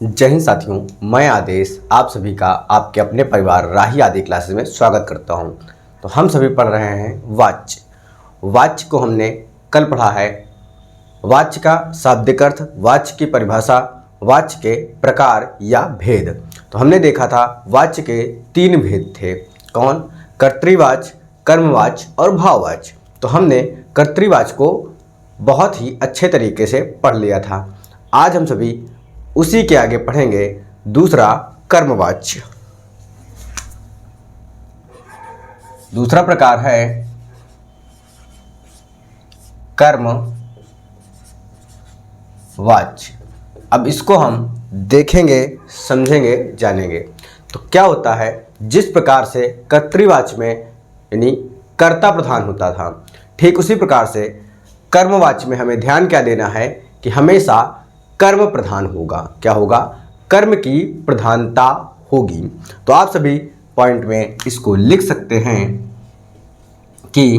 जय हिंद साथियों, मैं आदेश आप सभी का आपके अपने परिवार राही आदि क्लासेस में स्वागत करता हूं। तो हम सभी पढ़ रहे हैं वाच्य। वाच्य को हमने कल पढ़ा है। वाच्य का शाब्दिक अर्थ, वाच्य की परिभाषा, वाच्य के प्रकार या भेद। तो हमने देखा था वाच्य के 3 भेद थे। कौन? कर्तृवाच्य, कर्मवाच्य और भाववाच्य। तो हमने कर्तृवाच्य को बहुत ही अच्छे तरीके से पढ़ लिया था। आज हम सभी उसी के आगे पढ़ेंगे दूसरा कर्मवाच्य। दूसरा प्रकार है कर्मवाच्य। अब इसको हम देखेंगे, समझेंगे, जानेंगे। तो क्या होता है, जिस प्रकार से कर्तृवाच्य में यानी कर्ता प्रधान होता था, ठीक उसी प्रकार से कर्मवाच्य में हमें ध्यान क्या देना है कि हमेशा कर्म प्रधान होगा। क्या होगा? कर्म की प्रधानता होगी। तो आप सभी पॉइंट में इसको लिख सकते हैं कि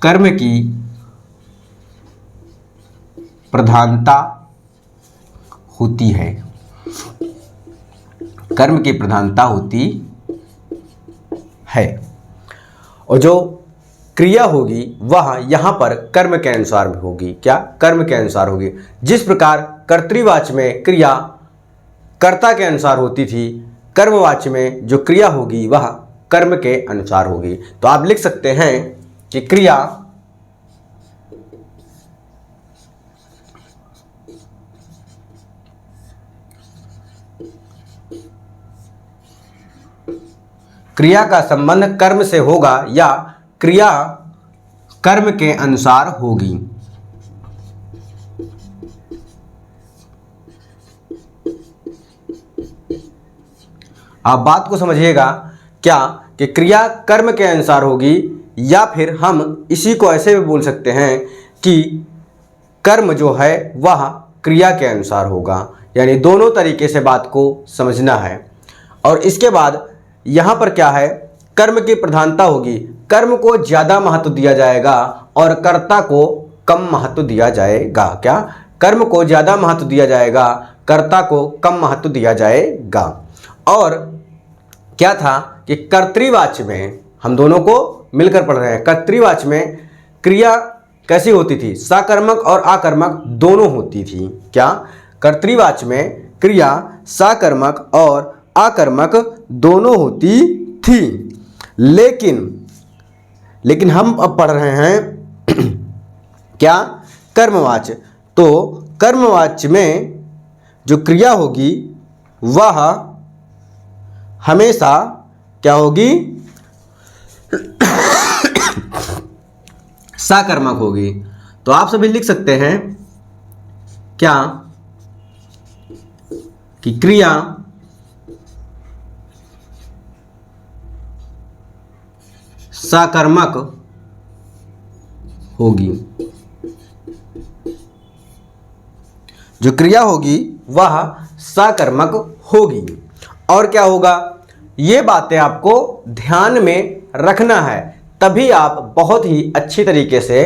कर्म की प्रधानता होती है। कर्म की प्रधानता होती है और जो क्रिया होगी वह यहां पर कर्म के अनुसार भी होगी। क्या? कर्म के अनुसार होगी। जिस प्रकार कर्तृवाच्य में क्रिया कर्ता के अनुसार होती थी, कर्मवाच्य में जो क्रिया होगी वह कर्म के अनुसार होगी। तो आप लिख सकते हैं कि क्रिया का संबंध कर्म से होगा या क्रिया कर्म के अनुसार होगी। आप बात को समझिएगा, क्या कि क्रिया कर्म के अनुसार होगी, या फिर हम इसी को ऐसे भी बोल सकते हैं कि कर्म जो है वह क्रिया के अनुसार होगा। यानी दोनों तरीके से बात को समझना है। और इसके बाद यहाँ पर क्या है, कर्म की प्रधानता होगी। कर्म को ज़्यादा महत्व दिया जाएगा और कर्ता को कम महत्व दिया जाएगा। क्या? कर्म को ज़्यादा महत्व दिया जाएगा, कर्ता को कम महत्व दिया जाएगा। और क्या था कि कर्तृवाच्य में हम दोनों को मिलकर पढ़ रहे हैं। कर्तृवाच्य में क्रिया कैसी होती थी? साकर्मक और आकर्मक दोनों होती थी। क्या? कर्तृवाच्य में क्रिया साकर्मक और आकर्मक दोनों होती थी। लेकिन हम अब पढ़ रहे हैं क्या? कर्मवाच्य। तो कर्मवाच्य में जो क्रिया होगी वह हमेशा क्या होगी? साकर्मक होगी। तो आप सभी लिख सकते हैं क्या कि क्रिया साकर्मक होगी। जो क्रिया होगी वह साकर्मक होगी। और क्या होगा? ये बातें आपको ध्यान में रखना है, तभी आप बहुत ही अच्छी तरीके से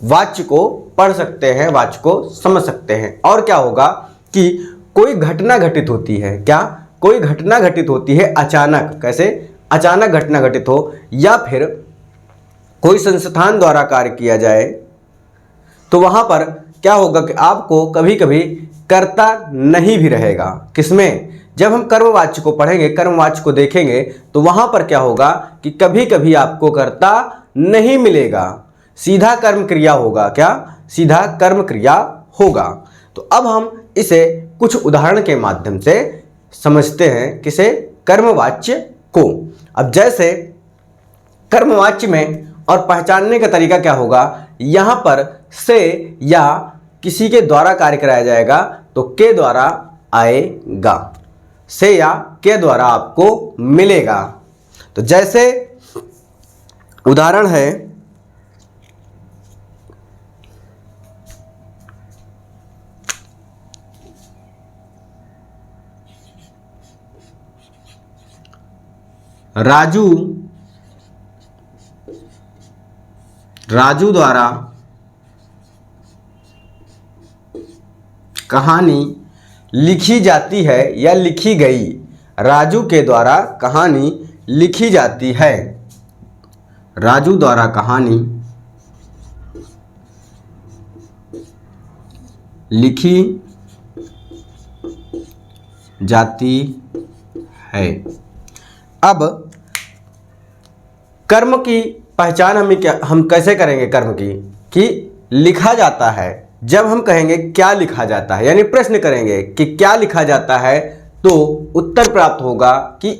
वाच्य को पढ़ सकते हैं, वाच्य को समझ सकते हैं। और क्या होगा कि कोई घटना घटित होती है। क्या? कोई घटना घटित होती है अचानक। कैसे? अचानक घटना घटित हो, या फिर कोई संस्थान द्वारा कार्य किया जाए, तो वहां पर क्या होगा कि आपको कभी कभी कर्ता नहीं भी रहेगा। किसमें? जब हम कर्मवाच्य को पढ़ेंगे, कर्मवाच्य को देखेंगे, तो वहां पर क्या होगा कि कभी कभी आपको कर्ता नहीं मिलेगा, सीधा कर्म क्रिया होगा। क्या? सीधा कर्म क्रिया होगा। तो अब हम इसे कुछ उदाहरण के माध्यम से समझते हैं। किसे? कर्मवाच्य को। अब जैसे कर्मवाच्य में और पहचानने का तरीका क्या होगा, यहां पर से या किसी के द्वारा कार्य कराया जाएगा तो के द्वारा आएगा, से या के द्वारा आपको मिलेगा। तो जैसे उदाहरण है राजू द्वारा कहानी लिखी जाती है या लिखी गई। राजू के द्वारा कहानी लिखी जाती है। राजू द्वारा कहानी लिखी जाती है। अब कर्म की पहचान हम कैसे करेंगे कर्म की, कि लिखा जाता है। जब हम कहेंगे क्या लिखा जाता है, यानी प्रश्न करेंगे कि क्या लिखा जाता है, तो उत्तर प्राप्त होगा कि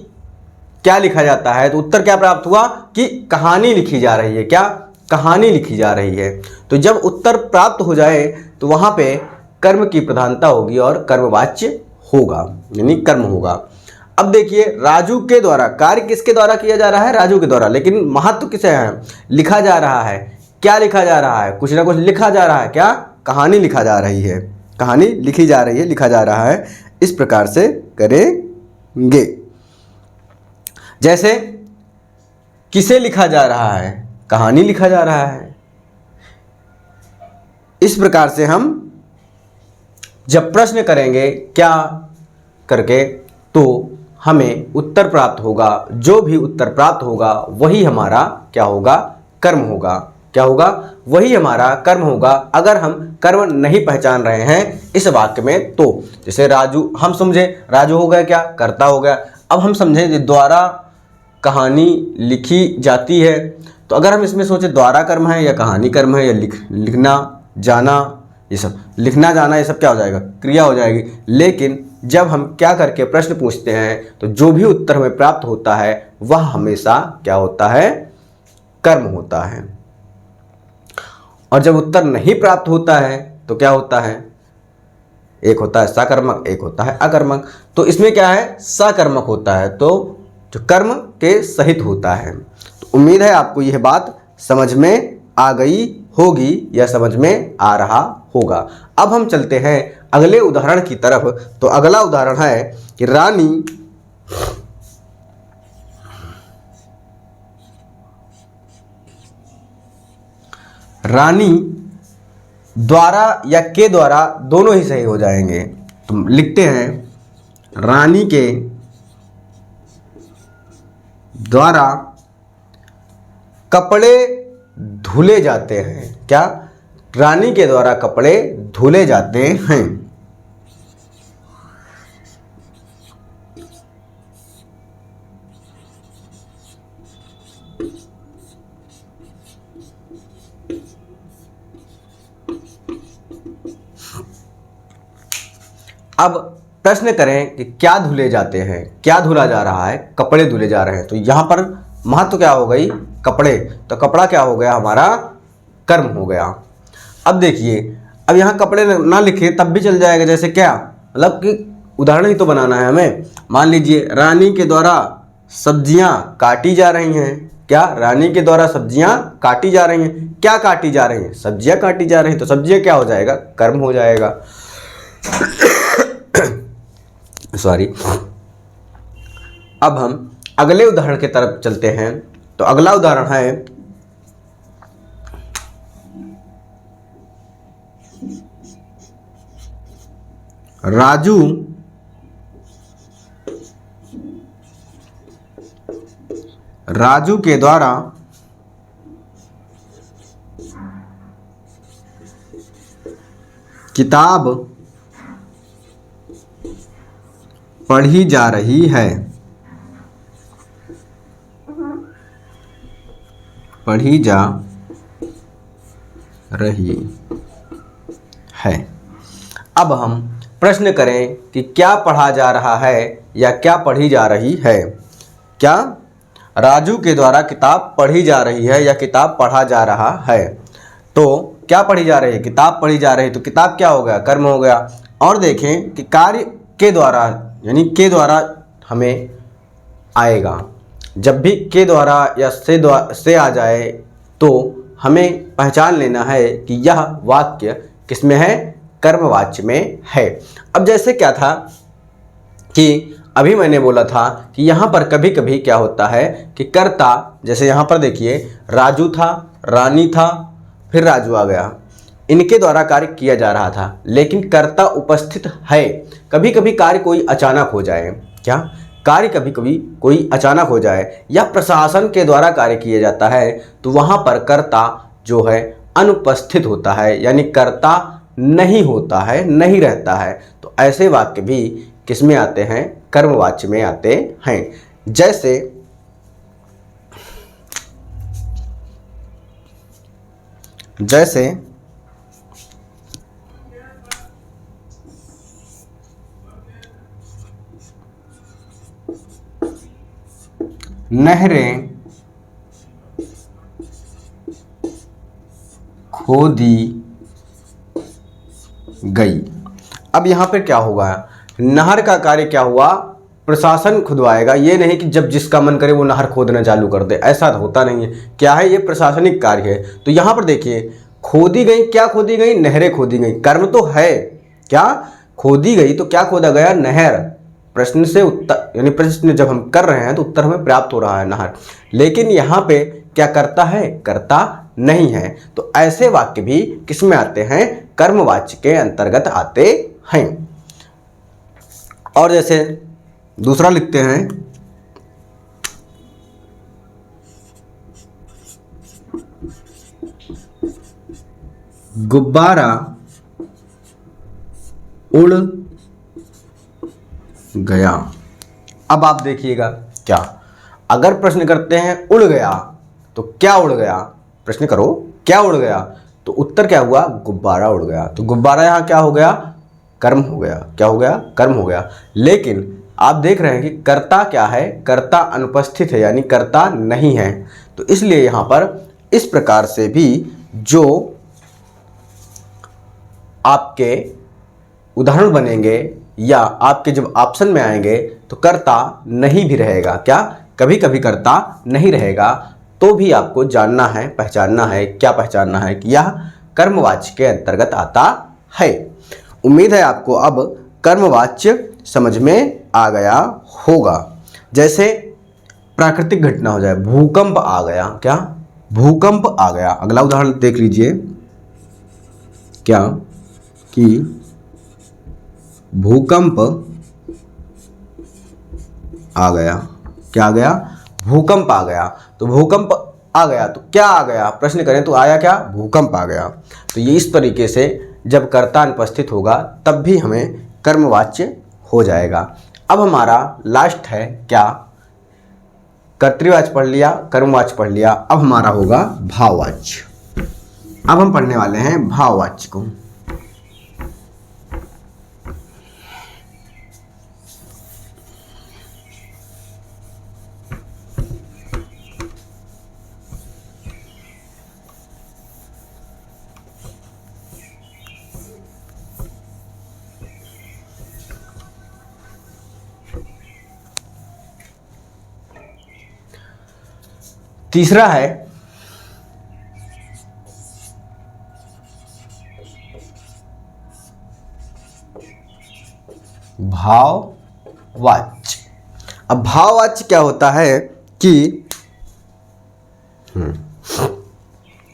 क्या लिखा जाता है, तो उत्तर क्या प्राप्त हुआ कि कहानी लिखी जा रही है। क्या कहानी लिखी जा रही है। तो जब उत्तर प्राप्त हो जाए तो वहां पे कर्म की प्रधानता होगी और कर्मवाच्य होगा, यानी कर्म होगा। अब देखिए, राजू के द्वारा, कार्य किसके द्वारा किया जा रहा है, राजू के द्वारा, लेकिन महत्व किसे है, लिखा जा रहा है। क्या लिखा जा रहा है, कुछ ना कुछ लिखा जा रहा है। क्या, कहानी लिखा जा रही है, कहानी लिखी जा रही है, लिखा जा रहा है। इस प्रकार से करेंगे। जैसे किसे लिखा जा रहा है, कहानी लिखा जा रहा है। इस प्रकार से हम जब प्रश्न करेंगे क्या करके, तो हमें उत्तर प्राप्त होगा। जो भी उत्तर प्राप्त होगा वही हमारा क्या होगा, कर्म होगा। क्या होगा, वही हमारा कर्म होगा। अगर हम कर्म नहीं पहचान रहे हैं इस वाक्य में, तो जैसे राजू, हम समझे राजू हो गया क्या, कर्ता हो गया। अब हम समझे द्वारा कहानी लिखी जाती है, तो अगर हम इसमें सोचे द्वारा कर्म है या कहानी कर्म है या लिखना जाना, ये सब लिखना जाना, ये सब क्या हो जाएगा, क्रिया हो जाएगी। लेकिन जब हम क्या करके प्रश्न पूछते हैं, तो जो भी उत्तर हमें प्राप्त होता है वह हमेशा क्या होता है, कर्म होता है। और जब उत्तर नहीं प्राप्त होता है तो क्या होता है, एक होता है सकर्मक, एक होता है अकर्मक। तो इसमें क्या है, सकर्मक होता है, तो जो कर्म के सहित होता है। तो उम्मीद है आपको यह बात समझ में आ गई होगी या समझ में आ रहा होगा। अब हम चलते हैं अगले उदाहरण की तरफ। तो अगला उदाहरण है कि रानी द्वारा या के द्वारा, दोनों ही सही हो जाएंगे। तो लिखते हैं रानी के द्वारा कपड़े धुले जाते हैं। क्या, रानी के द्वारा कपड़े धुले जाते हैं। अब प्रश्न करें कि क्या धुले जाते हैं, क्या धुला जा रहा है, कपड़े धुले जा रहे हैं। तो यहां पर महत्व क्या हो गई, कपड़े। तो कपड़ा क्या हो गया, हमारा कर्म हो गया। अब देखिए, अब यहाँ कपड़े ना लिखे तब भी चल जाएगा। जैसे क्या, मतलब कि उदाहरण ही तो बनाना है हमें। मान लीजिए रानी के द्वारा सब्जियां काटी जा रही हैं। क्या, रानी के द्वारा सब्जियां काटी जा रही हैं। क्या काटी जा रही हैं, सब्जियां काटी जा रही हैं। तो सब्जियां क्या हो जाएगा, कर्म हो जाएगा। सॉरी। अब हम अगले उदाहरण की तरफ चलते हैं। तो अगला उदाहरण है राजू के द्वारा किताब पढ़ी जा रही है। पढ़ी जा रही है। अब हम प्रश्न करें कि क्या पढ़ा जा रहा है या क्या पढ़ी जा रही है। क्या, राजू के द्वारा किताब पढ़ी जा रही है या किताब पढ़ा जा रहा है। तो क्या पढ़ी जा रही है, किताब पढ़ी जा रही है। तो किताब क्या हो गया, कर्म हो गया। और देखें कि कार्य के द्वारा, यानी के द्वारा हमें आएगा। जब भी के द्वारा या से आ जाए तो हमें पहचान लेना है कि यह वाक्य किसमें है, कर्मवाच्य में है। अब जैसे क्या था कि अभी मैंने बोला था कि यहाँ पर कभी कभी क्या होता है कि कर्ता, जैसे यहाँ पर देखिए राजू था, रानी था, फिर राजू आ गया। इनके द्वारा कार्य किया जा रहा था, लेकिन कर्ता उपस्थित है। कभी कभी कार्य कोई अचानक हो जाए, क्या कार्य कभी कभी कोई अचानक हो जाए या प्रशासन के द्वारा कार्य किया जाता है, तो वहां पर कर्ता जो है अनुपस्थित होता है, यानी कर्ता नहीं होता है, नहीं रहता है। तो ऐसे वाक्य भी किस में आते हैं? कर्मवाच्य में आते हैं। जैसे नहरें खोदी गई। अब यहां पर क्या होगा? नहर का कार्य क्या हुआ? प्रशासन खुदवाएगा। ये नहीं कि जब जिसका मन करे वो नहर खोदना चालू कर दे, ऐसा तो होता नहीं है। क्या है? ये प्रशासनिक कार्य है। तो यहां पर देखिए, खोदी गई, क्या खोदी गई? नहरें खोदी गई। कर्म तो है, क्या खोदी गई, तो क्या खोदा गया? नहर। प्रश्न से उत्तर, यानी प्रश्न जब हम कर रहे हैं तो उत्तर हमें प्राप्त हो रहा है नहर। लेकिन यहां पे क्या करता है? कर्ता नहीं है। तो ऐसे वाक्य भी किस में आते हैं? कर्मवाच्य के अंतर्गत आते हैं। और जैसे दूसरा लिखते हैं, गुब्बारा उड़ गया। अब आप देखिएगा, क्या अगर प्रश्न करते हैं उड़ गया, तो क्या उड़ गया? प्रश्न करो क्या उड़ गया, तो उत्तर क्या हुआ? गुब्बारा उड़ गया। तो गुब्बारा यहां क्या हो गया? कर्म हो गया। क्या हो गया? कर्म हो गया। लेकिन आप देख रहे हैं कि कर्ता क्या है? कर्ता अनुपस्थित है, यानी कर्ता नहीं है। तो इसलिए यहां पर इस प्रकार से भी जो आपके उदाहरण बनेंगे या आपके जब ऑप्शन में आएंगे, तो कर्ता नहीं भी रहेगा। क्या? कभी कभी कर्ता नहीं रहेगा, तो भी आपको जानना है, पहचानना है। क्या पहचानना है? कि यह कर्मवाच्य के अंतर्गत आता है। उम्मीद है आपको अब कर्मवाच्य समझ में आ गया होगा। जैसे प्राकृतिक घटना हो जाए, भूकंप आ गया। क्या? भूकंप आ गया। अगला उदाहरण देख लीजिए, क्या कि भूकंप आ गया। क्या आ गया? भूकंप आ गया। तो भूकंप आ गया तो क्या आ गया? प्रश्न करें तो आया क्या? भूकंप आ गया। तो ये इस तरीके से जब कर्ता अनुपस्थित होगा तब भी हमें कर्मवाच्य हो जाएगा। अब हमारा लास्ट है क्या? कर्तृवाच्य पढ़ लिया, कर्मवाच्य पढ़ लिया, अब हमारा होगा भाववाच्य। अब हम पढ़ने वाले हैं भाववाच्य को। तीसरा है भाववाच्य। अब भाववाच्य क्या होता है कि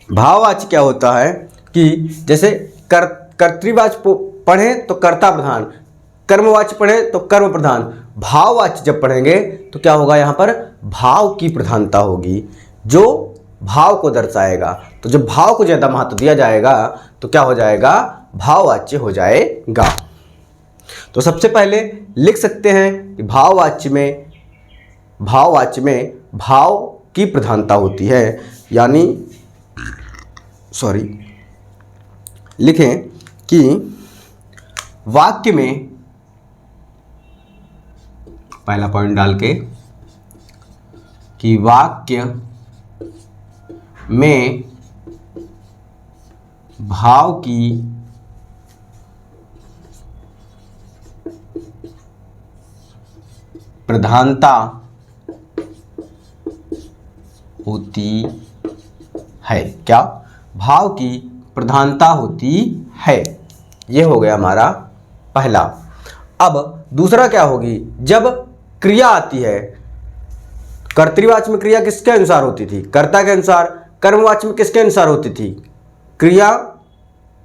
भाववाच्य क्या होता है कि जैसे कर्तृवाच्य पढ़े तो कर्ता प्रधान, कर्मवाच्य पढ़े तो कर्म प्रधान, भाववाच्य जब पढ़ेंगे तो क्या होगा? यहाँ पर भाव की प्रधानता होगी, जो भाव को दर्शाएगा। तो जब भाव को ज़्यादा महत्व दिया जाएगा तो क्या हो जाएगा? भाववाच्य हो जाएगा। तो सबसे पहले लिख सकते हैं कि भाववाच्य में भाव की प्रधानता होती है, यानी लिखें कि वाक्य में, पहला पॉइंट डाल के, कि वाक्य में भाव की प्रधानता होती है। क्या? भाव की प्रधानता होती है। यह हो गया हमारा पहला। अब दूसरा क्या होगी? जब क्रिया आती है, कर्तृवाच्य में क्रिया किसके अनुसार होती थी? कर्ता के अनुसार। कर्मवाच्य में किसके अनुसार होती थी? क्रिया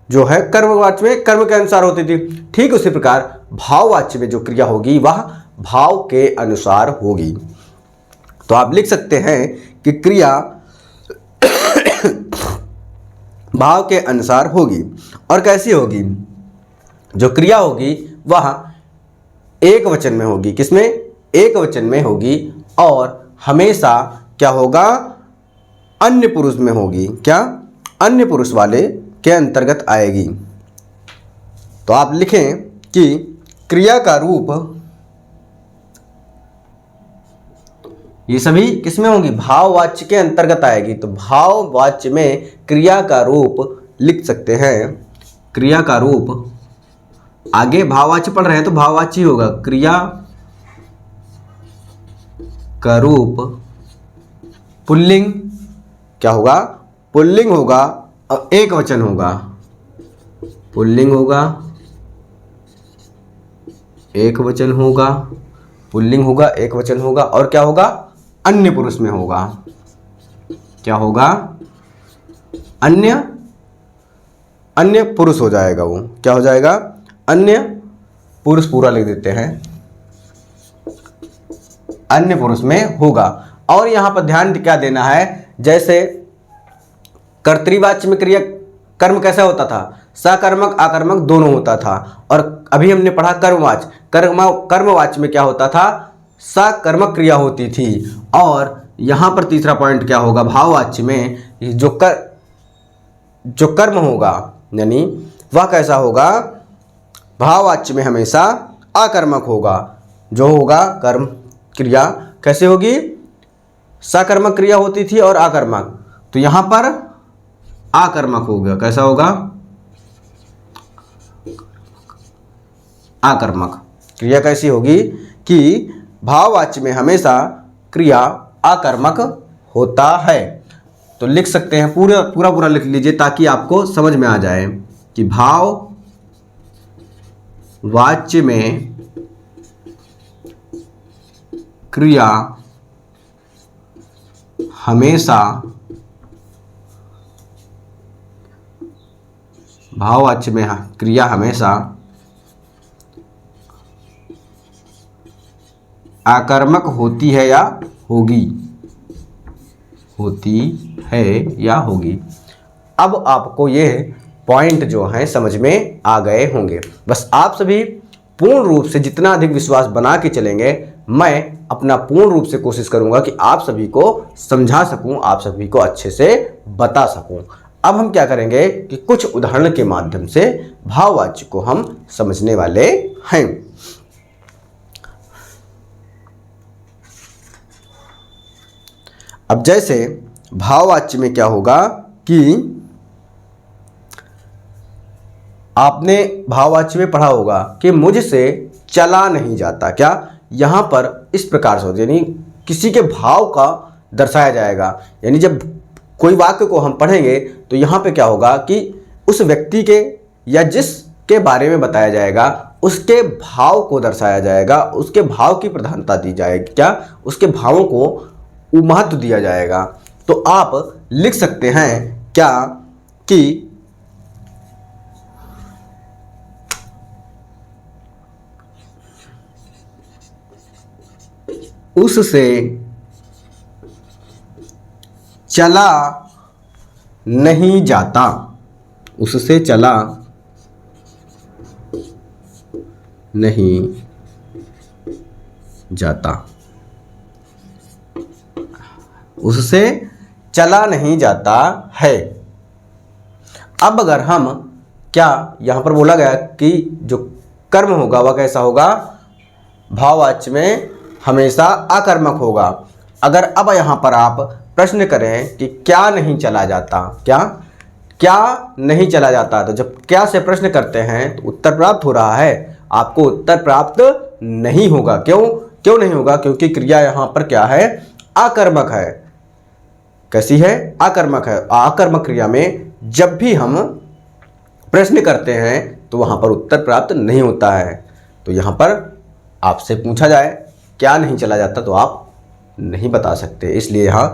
जो है कर्मवाच्य में कर्म के अनुसार होती थी। ठीक उसी प्रकार भाववाच्य में जो क्रिया होगी वह भाव के अनुसार होगी। तो आप लिख सकते हैं कि क्रिया भाव के अनुसार होगी। और कैसी होगी? जो क्रिया होगी वह एक वचन में होगी। किसमें? एक वचन में होगी और हमेशा क्या होगा? अन्य पुरुष में होगी। क्या? अन्य पुरुष वाले के अंतर्गत आएगी। तो आप लिखें कि क्रिया का रूप, ये सभी किसमें होंगी? भाववाच्य के अंतर्गत आएगी। तो भाववाच्य में क्रिया का रूप लिख सकते हैं। क्रिया का रूप, आगे भाववाच्य पढ़ रहे हैं तो भाववाच्य ही होगा। क्रिया का रूप पुल्लिंग क्या होगा? पुल्लिंग होगा और एक वचन होगा। पुल्लिंग होगा, एक वचन होगा, पुल्लिंग होगा, एक वचन होगा और क्या होगा? अन्य पुरुष में होगा। क्या होगा? अन्य पुरुष हो जाएगा। वो क्या हो जाएगा? अन्य पुरुष, पूरा लिख देते हैं, अन्य पुरुष में होगा। और यहां पर ध्यान क्या देना है? जैसे कर्तृवाच्य में क्रिया कर्म कैसा होता था? सकर्मक आकर्मक दोनों होता था। और अभी हमने पढ़ा कर्मवाच्य, कर्मवाच्य में क्या होता था? सकर्मक क्रिया होती थी। और यहां पर तीसरा पॉइंट क्या होगा? भाववाच्य में जो कर्म होगा यानी वह कैसा होगा? भाववाच्य में हमेशा आकर्मक होगा। जो होगा कर्म क्रिया कैसे होगी? सकर्मक क्रिया होती थी और आकर्मक, तो यहां पर आकर्मक हो गया। कैसा होगा? आकर्मक क्रिया कैसी होगी कि भाववाच्य में हमेशा क्रिया आकर्मक होता है। तो लिख सकते हैं, पूरा लिख लीजिए ताकि आपको समझ में आ जाए कि भाववाच्य में क्रिया हमेशा, भाववाच्य में क्रिया हमेशा आकर्मक होती है या होगी, होती है या होगी। अब आपको ये पॉइंट जो हैं समझ में आ गए होंगे। बस आप सभी पूर्ण रूप से जितना अधिक विश्वास बना के चलेंगे, मैं अपना पूर्ण रूप से कोशिश करूंगा कि आप सभी को समझा सकूं, आप सभी को अच्छे से बता सकूं। अब हम क्या करेंगे कि कुछ उदाहरण के माध्यम से भाववाच्य को हम समझने वाले हैं। अब जैसे भाववाच्य में क्या होगा कि आपने भाववाच्य में पढ़ा होगा कि मुझसे चला नहीं जाता। क्या? यहां पर इस प्रकार से, यानी किसी के भाव का दर्शाया जाएगा। यानी जब कोई वाक्य को हम पढ़ेंगे तो यहां पे क्या होगा कि उस व्यक्ति के या जिसके बारे में बताया जाएगा उसके भाव को दर्शाया जाएगा, उसके भाव की प्रधानता दी जाएगी। क्या? उसके भावों को महत्व दिया जाएगा। तो आप लिख सकते हैं क्या कि उससे चला नहीं जाता, उससे चला नहीं जाता, उससे चला नहीं जाता है। अब अगर हम क्या यहां पर बोला गया कि जो कर्म होगा वह कैसा होगा? भाववाच्य में हमेशा आकर्मक होगा। अगर अब यहां पर आप प्रश्न करें कि क्या नहीं चला जाता, क्या नहीं चला जाता, तो जब क्या से प्रश्न करते हैं तो उत्तर प्राप्त हो रहा है, आपको उत्तर प्राप्त नहीं होगा। क्यों नहीं होगा? क्योंकि क्रिया यहां पर क्या है? आकर्मक है। कैसी है? आकर्मक है। आकर्मक क्रिया में जब भी हम प्रश्न करते हैं तो वहां पर उत्तर प्राप्त नहीं होता है। तो यहां पर आपसे पूछा जाए क्या नहीं चला जाता तो आप नहीं बता सकते, इसलिए यहां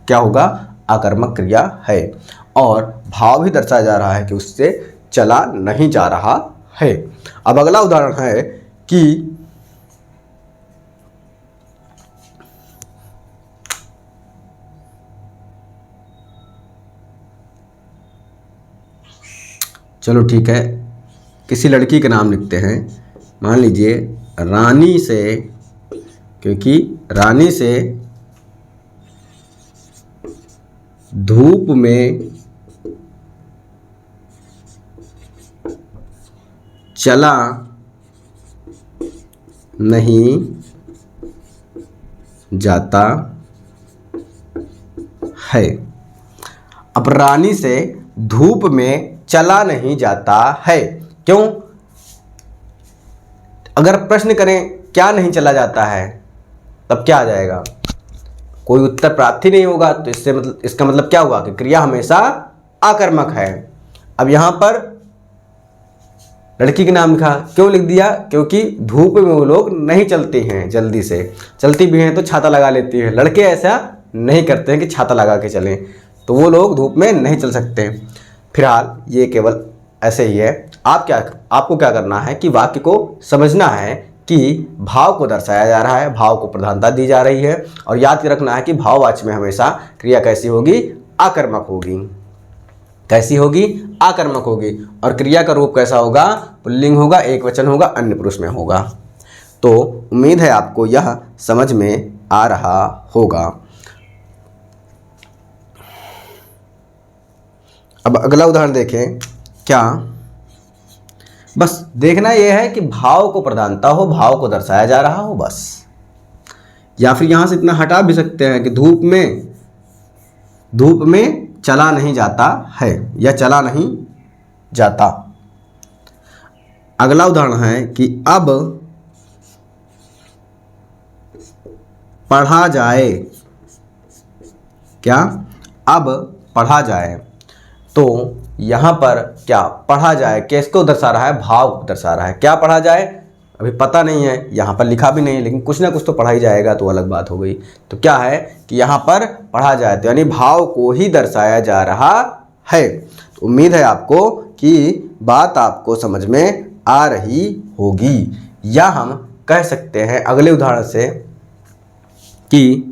क्या होगा? आकर्मक क्रिया है। और भाव भी दर्शाया जा रहा है कि उससे चला नहीं जा रहा है। अब अगला उदाहरण है कि चलो ठीक है, किसी लड़की का नाम लिखते हैं। मान लीजिए रानी से, क्योंकि रानी से धूप में चला नहीं जाता है। अब रानी से धूप में चला नहीं जाता है, क्यों? अगर प्रश्न करें क्या नहीं चला जाता है, तब क्या आ जाएगा? कोई उत्तर प्राप्त ही नहीं होगा। तो इससे मतलब इसका मतलब क्या हुआ कि क्रिया हमेशा आकर्मक है। अब यहां पर लड़की के नाम लिखा, क्यों लिख दिया? क्योंकि धूप में वो लोग नहीं चलते हैं जल्दी से, चलती भी हैं तो छाता लगा लेती है। लड़के ऐसा नहीं करते हैं कि छाता लगा के चलें, तो वो लोग धूप में नहीं चल सकते। फिलहाल ये केवल ऐसे ही है। आपको क्या करना है कि वाक्य को समझना है कि भाव को दर्शाया जा रहा है, भाव को प्रधानता दी जा रही है, और याद रखना है कि भाववाची में हमेशा क्रिया कैसी होगी? आकर्मक होगी। कैसी होगी? आकर्मक होगी। और क्रिया का रूप कैसा होगा? पुल्लिंग होगा, एक वचन होगा, अन्य पुरुष में होगा। तो उम्मीद है आपको यह समझ में आ रहा होगा। अब अगला उदाहरण देखें। क्या? बस देखना यह है कि भाव को प्रधानता हो, भाव को दर्शाया जा रहा हो, बस। या फिर यहां से इतना हटा भी सकते हैं कि धूप में चला नहीं जाता है या चला नहीं जाता। अगला उदाहरण है कि अब पढ़ा जाए। क्या? अब पढ़ा जाए। तो यहाँ पर क्या पढ़ा जाए किसको दर्शा रहा है? भाव को दर्शा रहा है। क्या पढ़ा जाए अभी पता नहीं है, यहाँ पर लिखा भी नहीं है, लेकिन कुछ ना कुछ तो पढ़ा ही जाएगा, तो अलग बात हो गई। तो क्या है कि यहाँ पर पढ़ा जाए, तो यानी भाव को ही दर्शाया जा रहा है। तो उम्मीद है आपको कि बात आपको समझ में आ रही होगी। या हम कह सकते हैं अगले उदाहरण से कि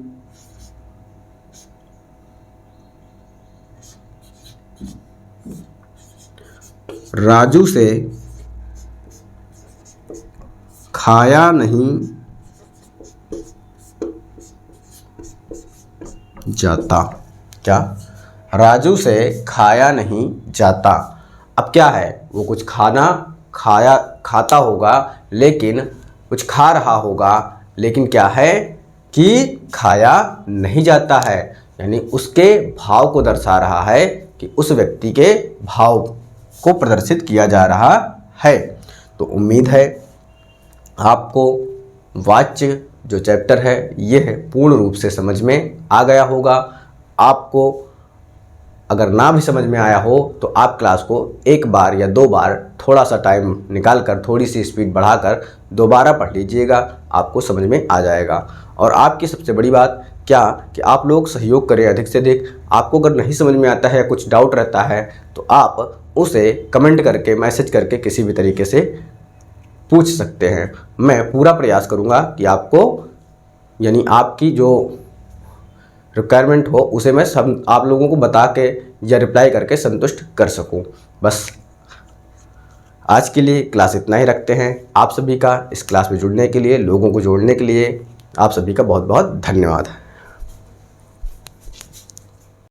राजू से खाया नहीं जाता। क्या? राजू से खाया नहीं जाता। अब क्या है, वो कुछ खाता होगा, लेकिन कुछ खा रहा होगा, लेकिन क्या है कि खाया नहीं जाता है। यानी उसके भाव को दर्शा रहा है कि उस व्यक्ति के भाव को प्रदर्शित किया जा रहा है। तो उम्मीद है आपको वाच्य जो चैप्टर है यह पूर्ण रूप से समझ में आ गया होगा। आपको अगर ना भी समझ में आया हो तो आप क्लास को एक बार या दो बार थोड़ा सा टाइम निकालकर, थोड़ी सी स्पीड बढ़ाकर दोबारा पढ़ लीजिएगा, आपको समझ में आ जाएगा। और आपकी सबसे बड़ी बात क्या कि आप लोग सहयोग करें अधिक से अधिक। आपको अगर नहीं समझ में आता है या कुछ डाउट रहता है तो आप उसे कमेंट करके, मैसेज करके किसी भी तरीके से पूछ सकते हैं। मैं पूरा प्रयास करूंगा कि आपको, यानी आपकी जो रिक्वायरमेंट हो उसे मैं सब आप लोगों को बता के या रिप्लाई करके संतुष्ट कर सकूं। बस आज के लिए क्लास इतना ही रखते हैं। आप सभी का इस क्लास में जुड़ने के लिए, लोगों को जोड़ने के लिए आप सभी का बहुत बहुत धन्यवाद।